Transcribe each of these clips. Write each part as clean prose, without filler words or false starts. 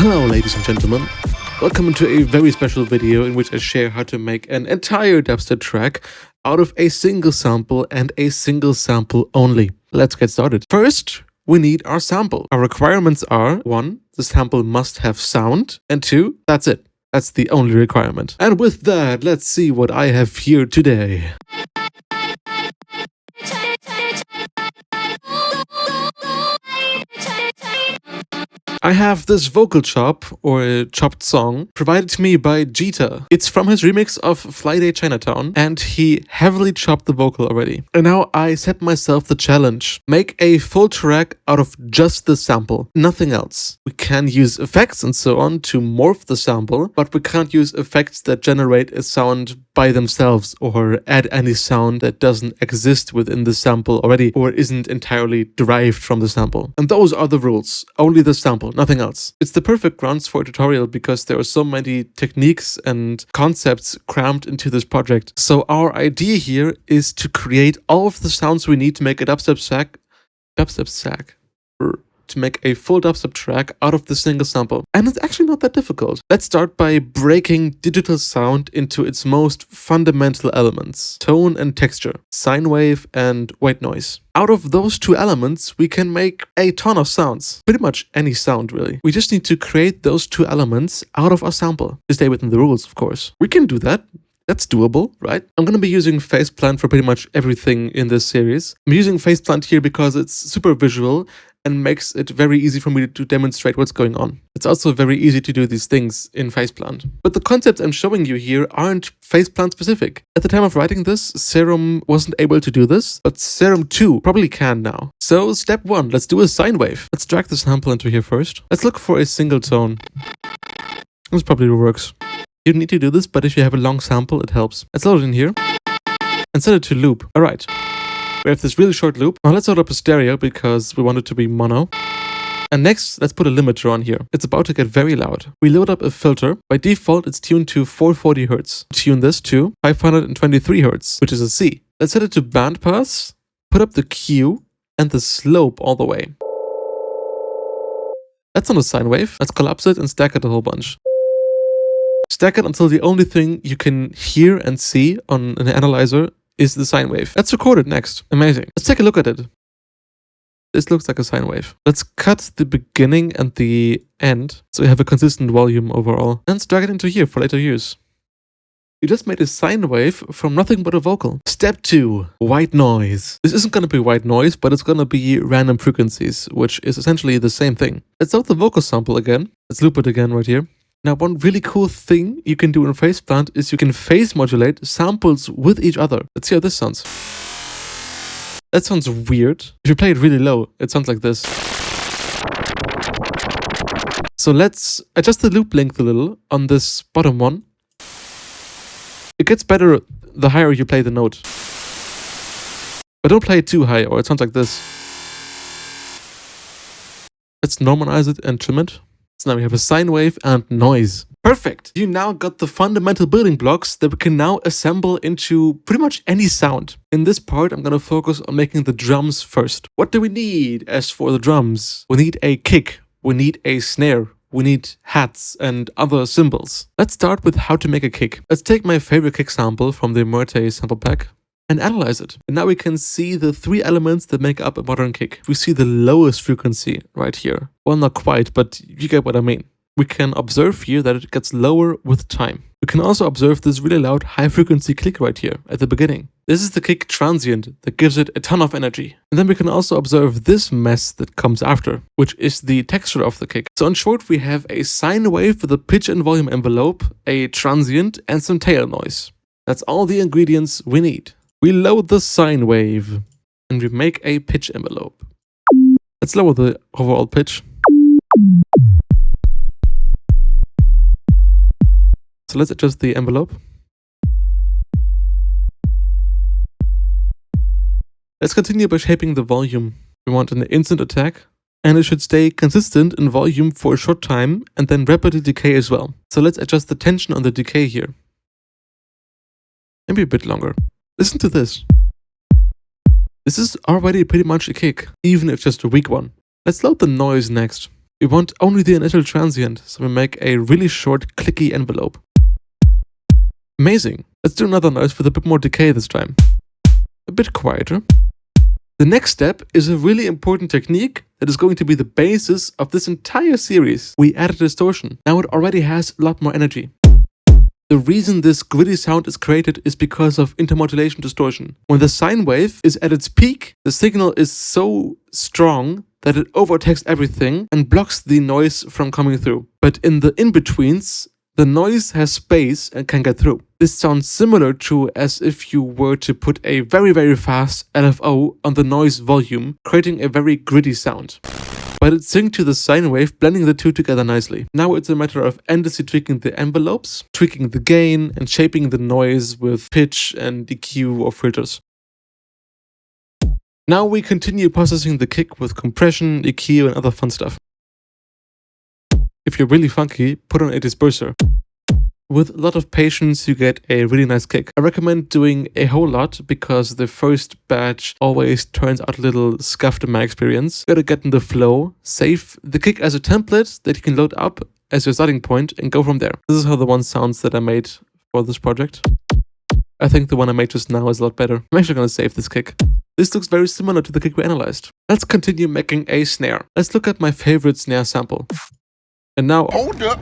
Hello ladies and gentlemen, welcome to a very special video in which I share how to make an entire dubstep track out of a single sample and a single sample only. Let's get started. First, we need our sample. Our requirements are 1. The sample must have sound, and 2. That's it. That's the only requirement. And with that, let's see what I have here today. I have this vocal chop, or a chopped song, provided to me by Jita. It's from his remix of Fly Day Chinatown, and he heavily chopped the vocal already. And now I set myself the challenge. Make a full track out of just the sample, nothing else. We can use effects and so on to morph the sample, but we can't use effects that generate a sound by themselves or add any sound that doesn't exist within the sample already or isn't entirely derived from the sample. And those are the rules. Only the sample, nothing else. It's the perfect grounds for a tutorial because there are so many techniques and concepts crammed into this project. So our idea here is to create all of the sounds we need to make a to make a full dubstep track out of the single sample. And it's actually not that difficult. Let's start by breaking digital sound into its most fundamental elements: tone and texture, sine wave and white noise. Out of those two elements, we can make a ton of sounds. Pretty much any sound, really. We just need to create those two elements out of our sample. To stay within the rules, of course. We can do that. That's doable, right? I'm going to be using PhasePlant for pretty much everything in this series. I'm using PhasePlant here because it's super visual and makes it very easy for me to demonstrate what's going on. It's also very easy to do these things in PhasePlant. But the concepts I'm showing you here aren't PhasePlant specific. At the time of writing this, Serum wasn't able to do this, but Serum 2 probably can now. So step 1, let's do a sine wave. Let's drag the sample into here first. Let's look for a single tone. This probably works. You don't need to do this, but if you have a long sample, it helps. Let's load it in here and set it to loop. All right. We have this really short loop. Now let's load up a stereo because we want it to be mono. And next, let's put a limiter on here. It's about to get very loud. We load up a filter. By default, it's tuned to 440 Hz. Tune this to 523 Hz, which is a C. Let's set it to bandpass, put up the Q and the slope all the way. That's not a sine wave. Let's collapse it and stack it a whole bunch. Stack it until the only thing you can hear and see on an analyzer is the sine wave. Let's record it next. Amazing. Let's take a look at it. This looks like a sine wave. Let's cut the beginning and the end so we have a consistent volume overall. And let's drag it into here for later use. You just made a sine wave from nothing but a vocal. Step 2, white noise. This isn't going to be white noise, but it's going to be random frequencies, which is essentially the same thing. Let's load the vocal sample again. Let's loop it again right here. Now, one really cool thing you can do in PhasePlant is you can phase modulate samples with each other. Let's see how this sounds. That sounds weird. If you play it really low, it sounds like this. So let's adjust the loop length a little on this bottom one. It gets better the higher you play the note. But don't play it too high or it sounds like this. Let's normalize it and trim it. So now we have a sine wave and noise. Perfect! You now got the fundamental building blocks that we can now assemble into pretty much any sound. In this part, I'm going to focus on making the drums first. What do we need as for the drums? We need a kick. We need a snare. We need hats and other cymbals. Let's start with how to make a kick. Let's take my favorite kick sample from the Murte sample pack and analyze it. And now we can see the three elements that make up a modern kick. We see the lowest frequency right here. Well, not quite, but you get what I mean. We can observe here that it gets lower with time. We can also observe this really loud high frequency click right here at the beginning. This is the kick transient that gives it a ton of energy. And then we can also observe this mess that comes after, which is the texture of the kick. So in short, we have a sine wave with a pitch and volume envelope, a transient and some tail noise. That's all the ingredients we need. We load the sine wave and we make a pitch envelope. Let's lower the overall pitch. So let's adjust the envelope. Let's continue by shaping the volume. We want an instant attack, and it should stay consistent in volume for a short time and then rapidly decay as well. So let's adjust the tension on the decay here. Maybe a bit longer. Listen to this. This is already pretty much a kick, even if just a weak one. Let's load the noise next. We want only the initial transient, so we make a really short, clicky envelope. Amazing. Let's do another noise with a bit more decay this time. A bit quieter. The next step is a really important technique that is going to be the basis of this entire series. We added distortion. Now it already has a lot more energy. The reason this gritty sound is created is because of intermodulation distortion. When the sine wave is at its peak, the signal is so strong that it overtakes everything and blocks the noise from coming through. But in the in-betweens, the noise has space and can get through. This sounds similar to as if you were to put a very, very fast LFO on the noise volume, creating a very gritty sound. But it's synced to the sine wave, blending the two together nicely. Now it's a matter of endlessly tweaking the envelopes, tweaking the gain, and shaping the noise with pitch and EQ or filters. Now we continue processing the kick with compression, EQ, and other fun stuff. If you're really funky, put on a disperser. With a lot of patience, you get a really nice kick. I recommend doing a whole lot because the first batch always turns out a little scuffed in my experience. You gotta get in the flow, save the kick as a template that you can load up as your starting point and go from there. This is how the one sounds that I made for this project. I think the one I made just now is a lot better. I'm actually gonna save this kick. This looks very similar to the kick we analyzed. Let's continue making a snare. Let's look at my favorite snare sample. And now... Hold up.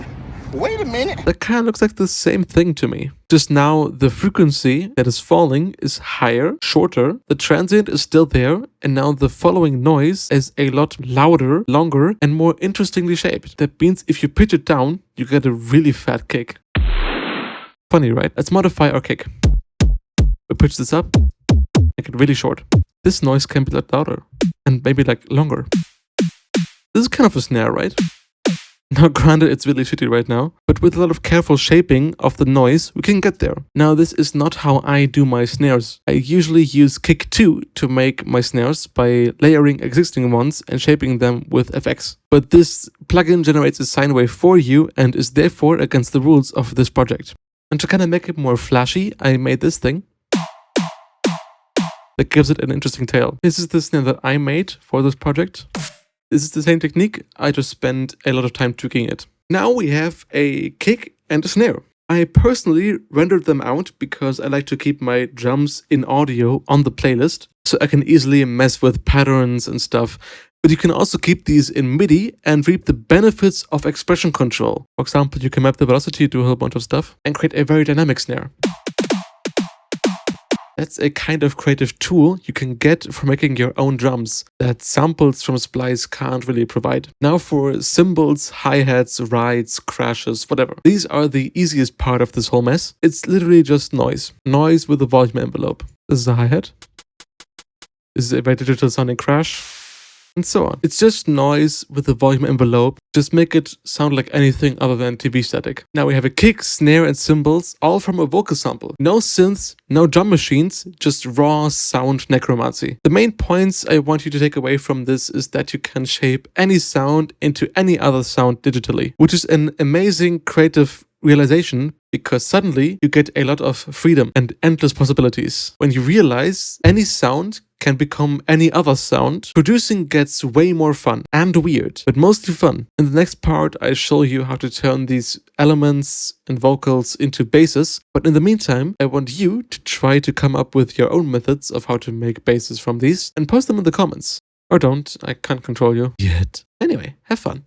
Wait a minute. That kind of looks like the same thing to me. Just now, the frequency that is falling is higher, shorter, the transient is still there, and now the following noise is a lot louder, longer, and more interestingly shaped. That means if you pitch it down, you get a really fat kick. Funny, right? Let's modify our kick. We pitch this up, make it really short. This noise can be a lot louder, and maybe like longer. This is kind of a snare, right? Now granted, it's really shitty right now, but with a lot of careful shaping of the noise, we can get there. Now this is not how I do my snares. I usually use Kick 2 to make my snares by layering existing ones and shaping them with FX. But this plugin generates a sine wave for you and is therefore against the rules of this project. And to kind of make it more flashy, I made this thing that gives it an interesting tail. This is the snare that I made for this project. This is the same technique, I just spent a lot of time tweaking it. Now we have a kick and a snare. I personally rendered them out because I like to keep my drums in audio on the playlist, so I can easily mess with patterns and stuff. But you can also keep these in MIDI and reap the benefits of expression control. For example, you can map the velocity to a whole bunch of stuff and create a very dynamic snare. That's a kind of creative tool you can get for making your own drums that samples from Splice can't really provide. Now for cymbals, hi-hats, rides, crashes, whatever. These are the easiest part of this whole mess. It's literally just noise. Noise with a volume envelope. This is a hi-hat. This is a very digital sounding crash. And so on. It's just noise with a volume envelope. Just make it sound like anything other than TV static. Now we have a kick, snare, and cymbals, all from a vocal sample. No synths, no drum machines, just raw sound necromancy. The main points I want you to take away from this is that you can shape any sound into any other sound digitally, which is an amazing creative realization because suddenly you get a lot of freedom and endless possibilities. When you realize any sound can become any other sound, producing gets way more fun and weird, but mostly fun. In the next part, I show you how to turn these elements and vocals into basses, but in the meantime, I want you to try to come up with your own methods of how to make basses from these and post them in the comments. Or don't, I can't control you yet. Anyway, have fun.